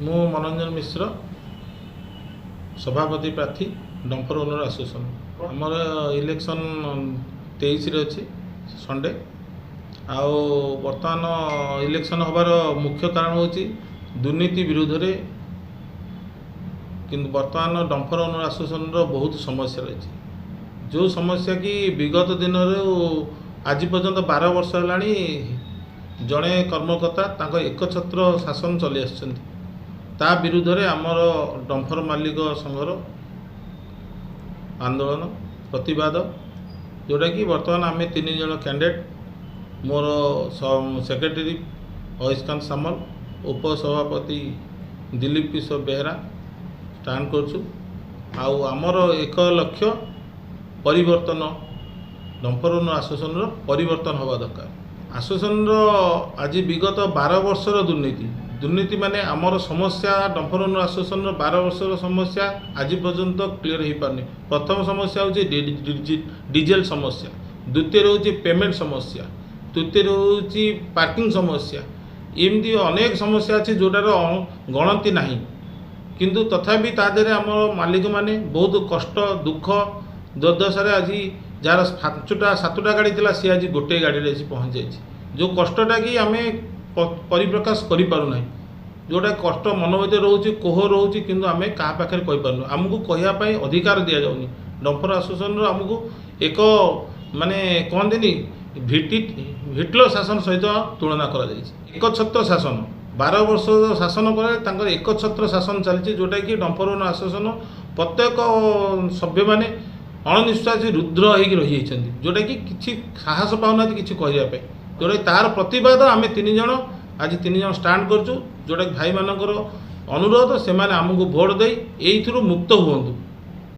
मु मनोरंजन मिश्र सभापति प्रार्थी डंपर ओनर एसोसिएशन आमर इलेक्शन 23 अच्छे संडे आउ बर्तमान इलेक्शन हबार मुख्य कारण हूँ दुर्नीति विरोध में किंतु बर्तमान डंपर ओनर एसोसिएशन बहुत समस्या रही जो समस्या कि विगत दिन आज पर्यंत 12 वर्ष है जड़े कर्मकर्ता एकछत्र शासन चली ता विरुद्ध रे आमर डंफर मालिक संघर आंदोलन प्रतिवाद जोटा कि बर्तमान आम 3 जन कैंडिडेट मोर सेक्रेटरी अहिष्कांत सामल उपसभापति दिलीप किशोर बेहरा स्टांड करछु आउ आमर एक लक्ष्य परिवर्तन डंपर ओनर एसोसिएशन परिवर्तन हवा दरकार एसोसिएशन आज विगत 12 वर्षर दुर्नीति माने आमर समस्या डंपर ओनर एसोसिएशन 12 वर्षर समस्या आज पर्यंत क्लीयर हो पारनी। प्रथम समस्या हूँ डीजेल समस्या, द्वितीय हूँ पेमेंट समस्या, तृतीय हूँ पार्किंग समस्या, एमती अनेक समस्या अच्छी जोटार गणति ना किंतु तथापि तादेह आम मालिक माने बहुत कष्ट दुख दुर्दशा आज जार 5टा 7टा गाड़ी थी सी आज गोटे गाड़ी पहुँच जाए जो कष्टटा कि आम परिप्रकाश करें जोटा कष्ट मन भर रोचे कोह रोचे कि आम क्या पाखे कहींपार आमको कहवाई अधिकार दि जाऊनी डंपर एसोसिएशन आमको एक माने कहते हिटलर शासन सहित तुलना कर एकछत्र शासन 12 वर्ष शासन पर एकछत्र शासन चलती जोटा कि डंपर ओनर एसोसिएशन प्रत्येक सभ्य मैंने अणनिश्वासी रुद्र हो रही जोटा कि किसी साहस पाऊना कि कहवाई जोटा तार प्रतिवाद आम 3 जन आज 3 जन स्टांड करछु जोटा कि भाई मानकर अनुरोध से आमको भोट दे मुक्त हुंतु।